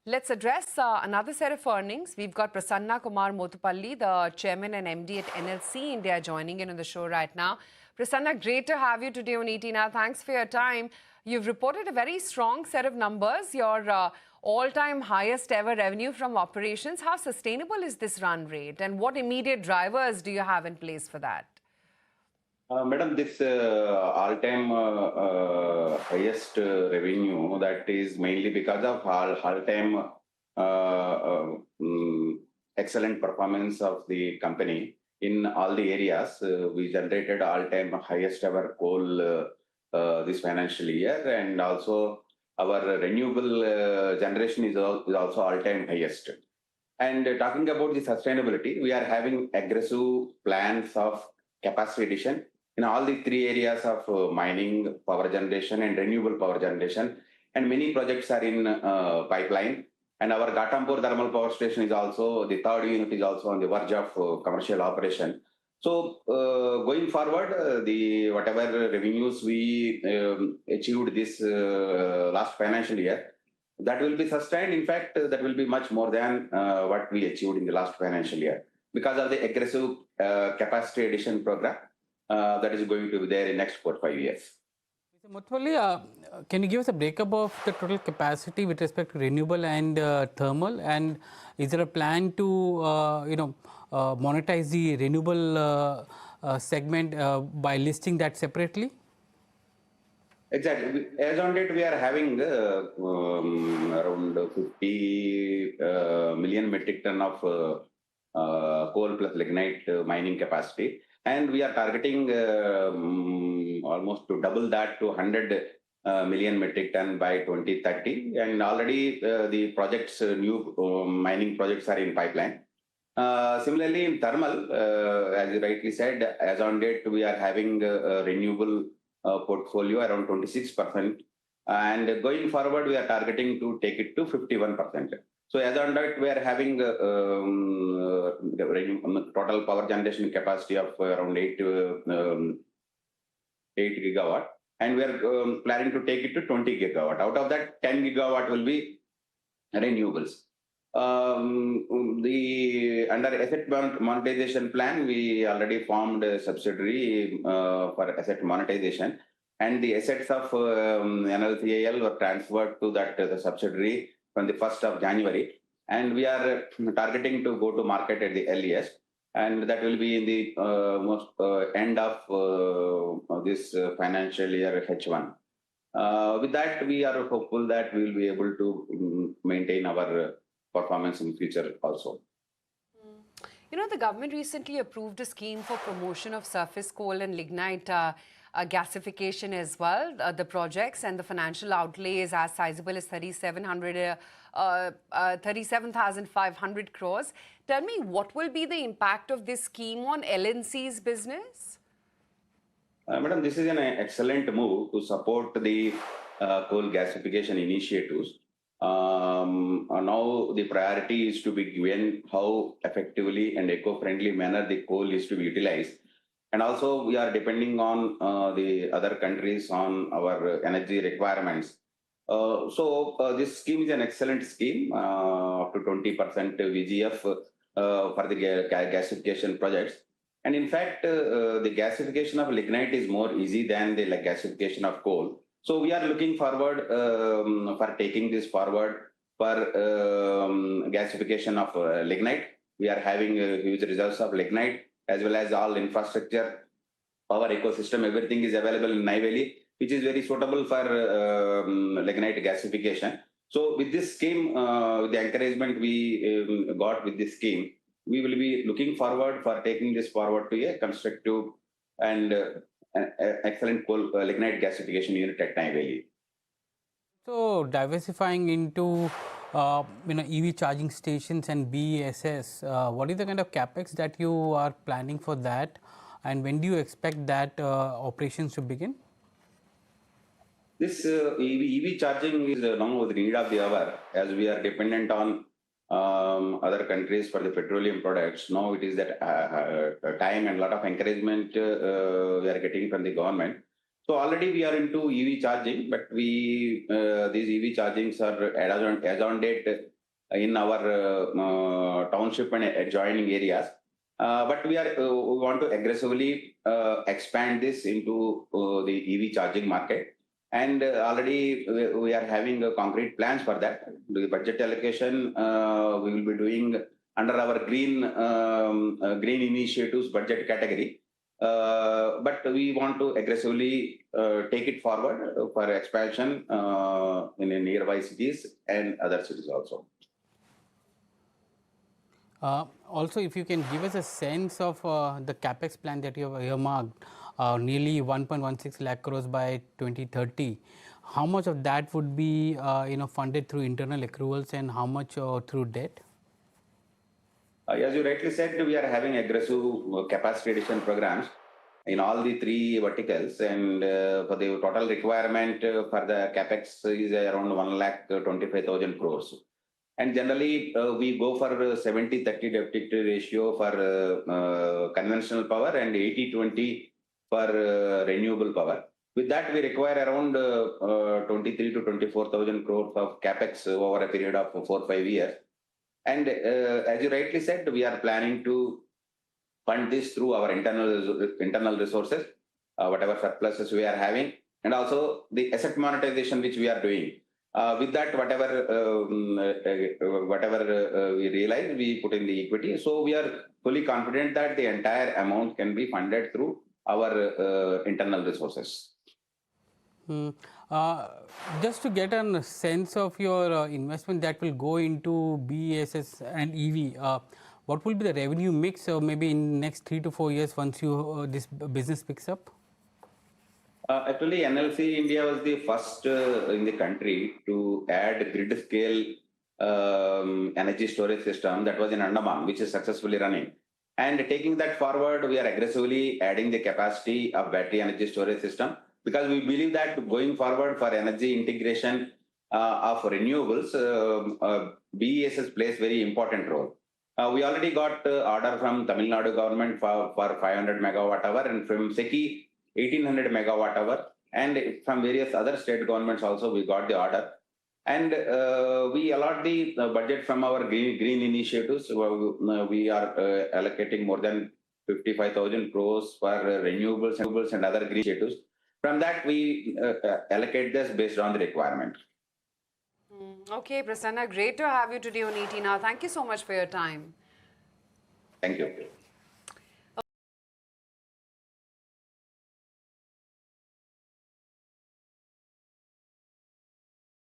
Let's address another set of earnings. We've got Prasanna Kumar Motupalli, the chairman and MD at NLC India, joining in on the show right now. Prasanna, great to have you today on ET Now. Thanks for your time. You've reported a very strong set of numbers, your all-time highest ever revenue from operations. How sustainable is this run rate, and what immediate drivers do you have in place for that? Madam, this all-time highest revenue, that is mainly because of all-time excellent performance of the company in all the areas. We generated all-time highest ever coal this financial year, and also our renewable generation is also all-time highest. And talking about the sustainability, we are having aggressive plans of capacity addition in all the three areas of mining, power generation, and renewable power generation. And many projects are in pipeline. And our Ghatampur thermal power station is also, the third unit is also on the verge of commercial operation. So going forward, the whatever revenues we achieved this last financial year, that will be sustained. In fact, that will be much more than what we achieved in the last financial year because of the aggressive capacity addition program that is going to be there in next 4 or 5 years. Mr. Motupalli, can you give us a breakup of the total capacity with respect to renewable and thermal? And is there a plan to, monetize the renewable segment by listing that separately? Exactly. As on date, we are having around 50 million metric ton of coal plus lignite mining capacity. And we are targeting almost to double that to 100 million metric ton by 2030. And already the projects, new mining projects are in pipeline. Similarly, in thermal, as you rightly said, as on date, we are having a renewable portfolio around 26%. And going forward, we are targeting to take it to 51%. So as on that, we are having total power generation capacity of around 8 gigawatt, and we are planning to take it to 20 gigawatt. Out of that, 10 gigawatt will be renewables. Under asset monetization plan, we already formed a subsidiary for asset monetization, and the assets of NLCIL were transferred to the subsidiary from the 1st of January, and we are targeting to go to market at the earliest, and that will be in the end of this financial year H1. With that, we are hopeful that we will be able to maintain our performance in future also. You know, the government recently approved a scheme for promotion of surface coal and lignite gasification as well. The projects and the financial outlay is as sizable as 37,500 crores. Tell me, what will be the impact of this scheme on LNC's business? Madam, this is an excellent move to support the coal gasification initiatives. Now the priority is to be given how effectively and eco-friendly manner the coal is to be utilized. And also we are depending on the other countries on our energy requirements. So this scheme is an excellent scheme, up to 20% VGF for the gasification projects. And in fact, the gasification of lignite is more easy than the gasification of coal. So we are looking forward for taking this forward for gasification of lignite. We are having huge results of lignite as well as all infrastructure, power ecosystem, everything is available in Neyveli, which is very suitable for lignite gasification. So with this scheme, the encouragement we got with this scheme, we will be looking forward for taking this forward to a constructive and excellent coal lignite gasification unit at Neyveli. So diversifying into EV charging stations and BESS, what is the kind of capex that you are planning for that, and when do you expect that operations to begin? This EV charging is now the need of the hour, as we are dependent on other countries for the petroleum products. Now it is that time and a lot of encouragement we are getting from the government. So already we are into EV charging, but these EV chargings are as on date in our township and adjoining areas. But we want to aggressively expand this into the EV charging market. And already we are having concrete plans for that. The budget allocation we will be doing under our green initiatives budget category. But we want to aggressively take it forward for expansion in nearby cities and other cities also. Also, if you can give us a sense of the capex plan that you have earmarked, nearly 1.16 lakh crores by 2030. How much of that would be funded through internal accruals and how much through debt? As you rightly said, we are having aggressive capacity addition programs in all the three verticals, and for the total requirement for the capex is around 1,25,000 crores. And generally, we go for 70-30 debt ratio for conventional power and 80-20 for renewable power. With that, we require around 23 to 24,000 crores of capex over a period of 4-5 years. And as you rightly said, we are planning to fund this through our internal resources, whatever surpluses we are having, and also the asset monetization which we are doing. With that, whatever we realize, we put in the equity. So we are fully confident that the entire amount can be funded through our internal resources. Just to get a sense of your investment that will go into BESS and EV, what will be the revenue mix maybe in next 3 to 4 years once you this business picks up? Actually, NLC India was the first in the country to add grid scale energy storage system that was in Andaman, which is successfully running. And taking that forward, we are aggressively adding the capacity of battery energy storage system, because we believe that going forward for energy integration of renewables, BESS plays very important role. We already got order from Tamil Nadu government for 500 megawatt hour, and from SECI 1800 megawatt hour, and from various other state governments also we got the order. And we allot the budget from our green initiatives. We are allocating more than 55,000 crores for renewables and other green initiatives. From that, we allocate this based on the requirement. Okay, Prasanna, great to have you today on ET Now. Thank you so much for your time. Thank you.